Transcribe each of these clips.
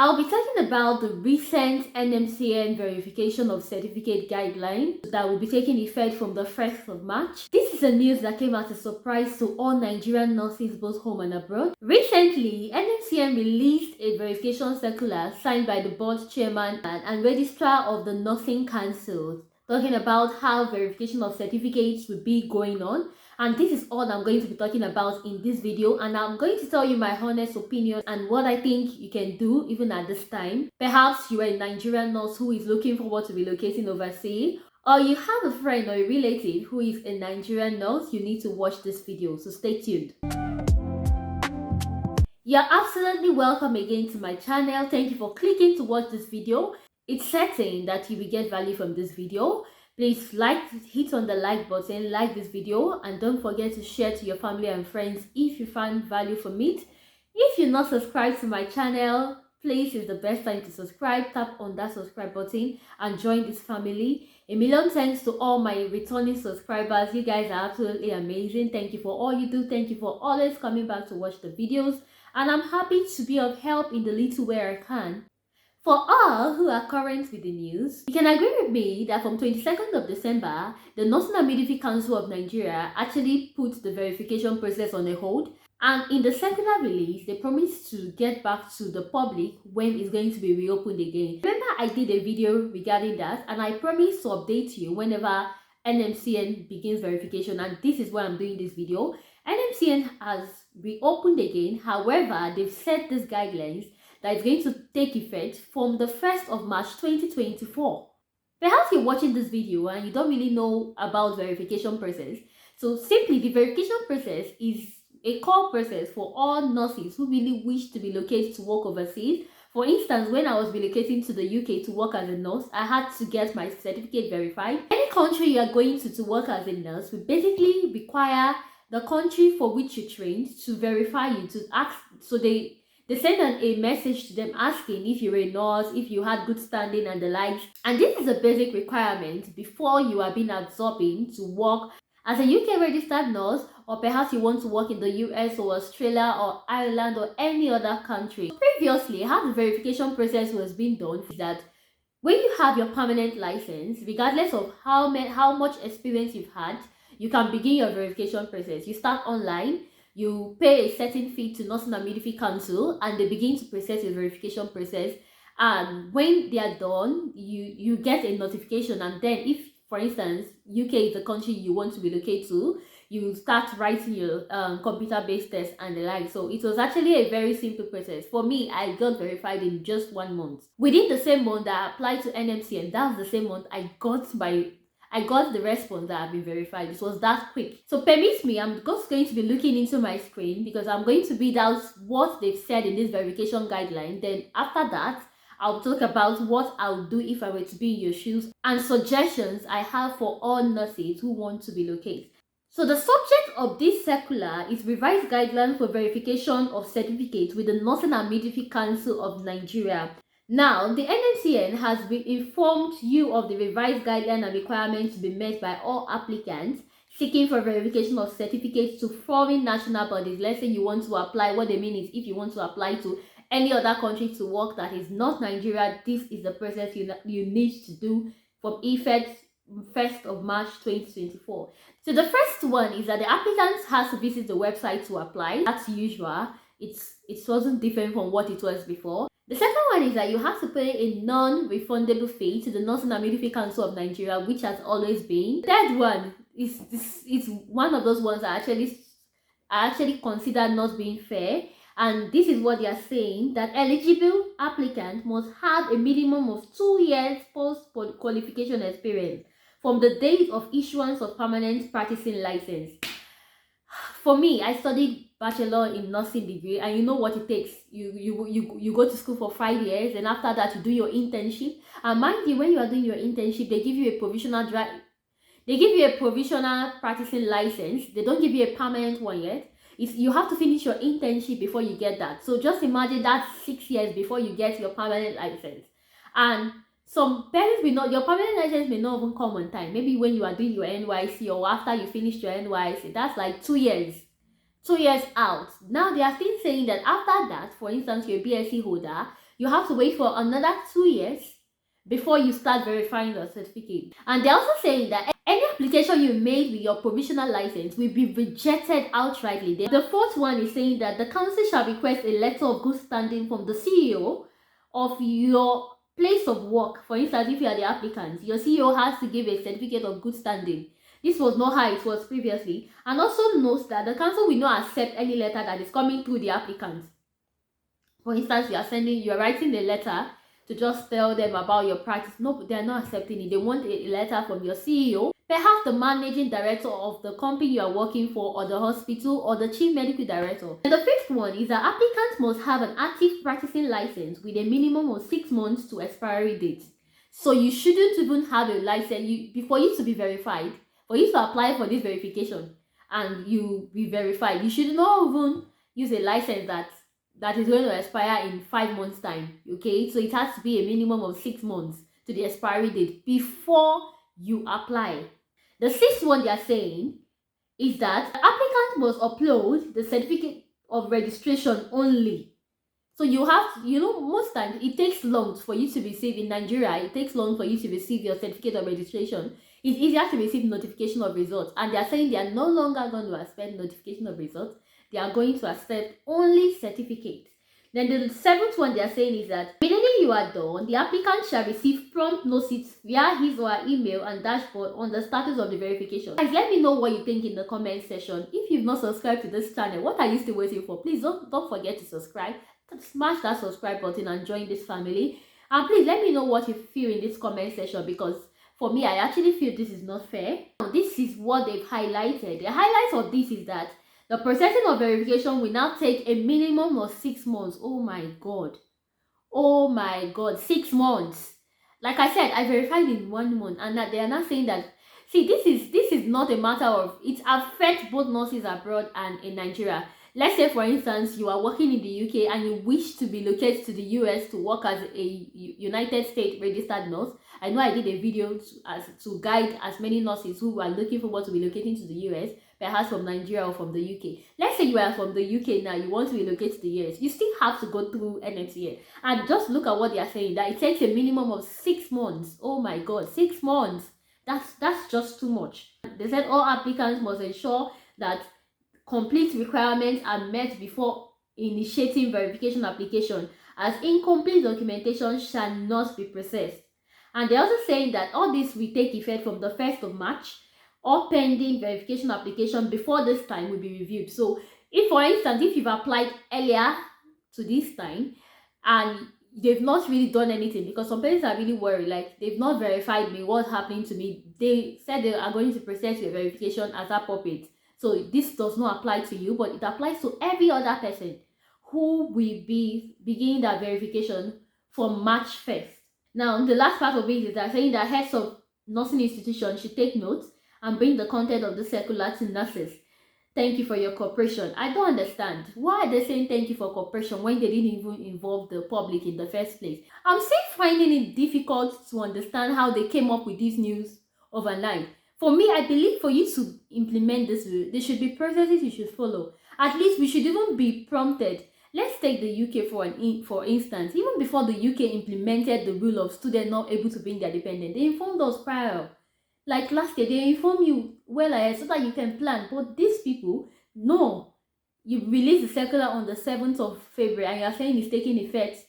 I'll be talking about the recent Nmcn verification of certificate guideline that will be taking effect from the 1st of March. This is a news that came as a surprise to all Nigerian nurses both home and abroad. Recently, Nmcn released a verification circular signed by the board chairman and registrar of the Nursing Council, talking about how verification of certificates will be going on. And this is all I'm going to be talking about in this video, and I'm going to tell you my honest opinion and what I think you can do even at this time. Perhaps you are a Nigerian nurse who is looking forward to relocating overseas, or you have a friend or a relative who is a Nigerian nurse. You need to watch this video, so stay tuned. You're absolutely welcome again to my channel. Thank you for clicking to watch this video. It's certain that you will get value from this video. Please hit on the like button, like this video, and don't forget to share to your family and friends if you find value from it. If you're not subscribed to my channel, please, it's the best time to subscribe. Tap on that subscribe button and join this family. A million thanks to all my returning subscribers. You guys are absolutely amazing. Thank you for all you do. Thank you for always coming back to watch the videos, and I'm happy to be of help in the little way I can. For all who are current with the news, you can agree with me that from 22nd of December, the Nursing and Midwifery Council of Nigeria actually put the verification process on a hold. And in the circular release, they promised to get back to the public when it's going to be reopened again. Remember, I did a video regarding that, and I promised to update you whenever Nmcn begins verification, and this is why I'm doing this video. Nmcn has reopened again. However, they've set these guidelines that is going to take effect from the 1st of March 2024. Perhaps you're watching this video and you don't really know about verification process. So simply, the verification process is a core process for all nurses who really wish to relocate to work overseas. For instance, when I was relocating to the UK to work as a nurse, I had to get my certificate verified. Any country you are going to work as a nurse will basically require the country for which you trained to verify you, to ask, so they send a message to them asking if you're a nurse, if you had good standing and the likes. And this is a basic requirement before you are being absorbed to work as a UK registered nurse, or perhaps you want to work in the US or Australia or Ireland or any other country. Previously, how the verification process was being done is that when you have your permanent license, regardless of how much experience you've had, you can begin your verification process. You start online. You pay a certain fee to Nursing and Midwifery Council, and they begin to process your verification process. And when they are done, you get a notification. And then, if, for instance, UK is the country you want to relocate to, you start writing your computer-based test and the like. So it was actually a very simple process. For me, I got verified in just 1 month. Within the same month that I applied to Nmcn, that was the same month I got the response that I've been verified. It was that quick. So permit me, I'm just going to be looking into my screen because I'm going to read out what they've said in this verification guideline. Then after that, I'll talk about what I'll do if I were to be in your shoes and suggestions I have for all nurses who want to relocate. So the subject of this circular is revised guidelines for verification of certificates with the Nursing and Midwifery Council of Nigeria. Now, the Nmcn has been informed you of the revised guideline and requirements to be met by all applicants seeking for verification of certificates to foreign national bodies. Let's say you want to apply. What they mean is, if you want to apply to any other country to work that is not Nigeria, this is the process you need to do from effect 1st of March 2024. So the first one is that the applicant has to visit the website to apply. That's usual. It wasn't different from what it was before. The second one is that you have to pay a non-refundable fee to the Nursing and Midwifery Council of Nigeria, which has always been. The third one is one of those ones that I actually consider not being fair. And this is what they are saying, that eligible applicant must have a minimum of 2 years post-qualification experience from the date of issuance of permanent practicing license. For me, I studied bachelor in nursing degree, and you know what it takes. You go to school for 5 years, and after that you do your internship. And mind you, when you are doing your internship, they give you a provisional practicing license. They don't give you a permanent one yet. You have to finish your internship before you get that. So just imagine that's 6 years before you get your permanent license. And some parents will not, your permanent license may not even come on time. Maybe when you are doing your NYC or after you finish your NYC, that's like 2 years. 2 years out. Now they are still saying that after that, for instance, you're a BSc holder, you have to wait for another 2 years before you start verifying your certificate. And they're also saying that any application you made with your provisional license will be rejected outrightly. The fourth one is saying that the council shall request a letter of good standing from the CEO of your place of work. For instance, if you are the applicant, your CEO has to give a certificate of good standing. This was not how it was previously. And also note that the council will not accept any letter that is coming through the applicant. For instance, you are writing a letter to just tell them about your practice. No, they are not accepting it. They want a letter from your CEO, perhaps the managing director of the company you are working for, or the hospital, or the chief medical director. And the fifth one is that applicants must have an active practicing license with a minimum of 6 months to expiry date. So you shouldn't even have a license before you to be verified. For you to apply for this verification and you be verified, you should not even use a license that is going to expire in 5 months time. Okay, so it has to be a minimum of 6 months to the expiry date before you apply. The sixth one they are saying is that the applicant must upload the certificate of registration only. So you have to, most times it takes long for you to receive in Nigeria. It takes long for you to receive your certificate of registration. It's easier to receive notification of results, and they are saying they are no longer going to accept notification of results. They are going to accept only certificates. Then the seventh one they are saying is that immediately you are done, the applicant shall receive prompt notice via his or her email and dashboard on the status of the verification. Guys, let me know what you think in the comment section. If you've not subscribed to this channel, what are you still waiting for? Please don't forget to subscribe. Smash that subscribe button and join this family. And please let me know what you feel in this comment section, because for me, I actually feel this is not fair. This is what they've highlighted. The highlights of this is that the processing of verification will now take a minimum of 6 months. Oh my god. Oh my god. 6 months. Like I said, I verified in 1 month, and that they are not saying that. See, this is not a matter of, it affects both nurses abroad and in Nigeria. Let's say, for instance, you are working in the UK and you wish to be located to the US to work as a United States registered nurse. I know I did a video to guide as many nurses who are looking forward to relocating to the US, perhaps from Nigeria or from the UK. Let's say you are from the UK now, you want to relocate to the US. You still have to go through Nmcn. And just look at what they are saying, that it takes a minimum of 6 months. Oh my god, 6 months. That's just too much. They said all applicants must ensure that complete requirements are met before initiating verification application, as incomplete documentation shall not be processed. And they're also saying that all this will take effect from the 1st of March. All pending verification application before this time will be reviewed. So if, for instance, if you've applied earlier to this time and they've not really done anything, because some parents are really worried, like they've not verified me, what's happening to me? They said they are going to process your verification as appropriate. So this does not apply to you, but it applies to every other person who will be beginning that verification from March 1st. Now, the last part of it is that saying that heads of nursing institutions should take notes and bring the content of the circular to nurses. Thank you for your cooperation. I don't understand. Why are they saying thank you for cooperation when they didn't even involve the public in the first place? I'm still finding it difficult to understand how they came up with this news overnight. For me, I believe for you to implement this, there should be processes you should follow. At least we should even be prompted. Let's take the UK for instance. Even before the UK implemented the rule of students not able to bring their dependent, they informed us prior. Like last year, they inform you well ahead so that you can plan. But these people, no. You release the circular on the 7th of February and you're saying it's taking effect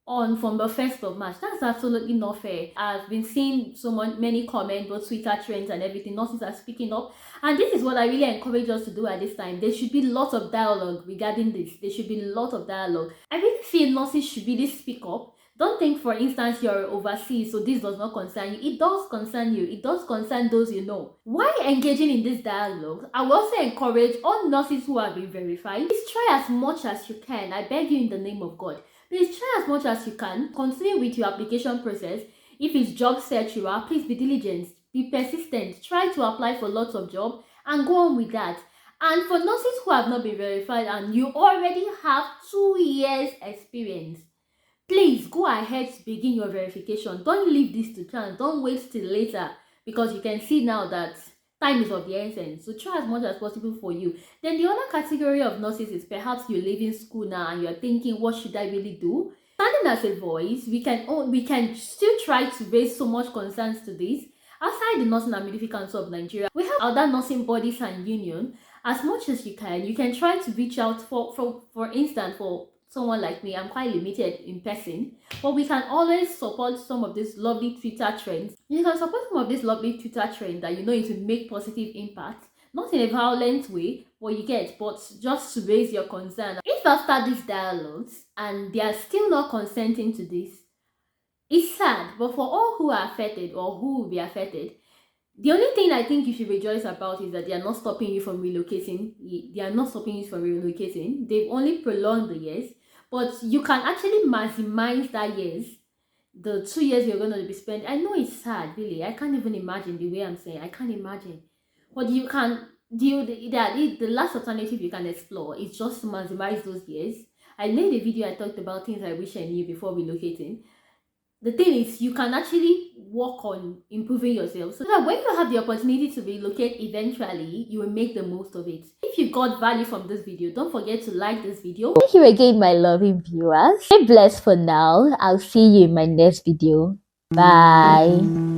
from the 1st of March. That's absolutely not fair. I've been seeing many comments, both Twitter trends and everything. Nurses are speaking up. And this is what I really encourage us to do at this time. There should be lots of dialogue regarding this. There should be lots of dialogue. I really feel nurses should really speak up. Don't think, for instance, you're overseas, so this does not concern you. It does concern you. It does concern those you know. While engaging in this dialogue, I will also encourage all nurses who have been verified, please try as much as you can. I beg you in the name of God. Please try as much as you can. Continue with your application process. If it's job search you are, please be diligent. Be persistent. Try to apply for lots of jobs and go on with that. And for nurses who have not been verified and you already have 2 years experience, please go ahead to begin your verification. Don't leave this to chance. Don't wait till later, because you can see now that time is of the essence. So try as much as possible for you. Then the other category of nurses is perhaps you're leaving school now and you're thinking, what should I really do? Standing as a voice, we can still try to raise so much concerns to this. Outside the Nursing and Midwifery Council of Nigeria, we have other nursing bodies and union. As much as you can try to reach out for instance, for someone like me. I'm quite limited in person, but we can always support some of these lovely Twitter trends. You can support some of these lovely Twitter trends that you know it will make positive impact, not in a violent way, but you get, but just to raise your concern. If after these dialogues and they are still not consenting to this, it's sad, but for all who are affected or who will be affected, the only thing I think you should rejoice about is that they are not stopping you from relocating. They are not stopping you from relocating. They've only prolonged the years, but you can actually maximize that years. The 2 years you're going to be spent. I know it's sad, really. I can't even imagine the way I'm saying. I can't imagine. But you can do the last alternative you can explore is just to maximize those years. I made a video I talked about things I wish I knew before relocating. The thing is, you can actually work on improving yourself so that when you have the opportunity to relocate eventually, you will make the most of it. If you got value from this video, don't forget to like this video. Thank you again, my loving viewers. Stay blessed for now. I'll see you in my next video. Bye.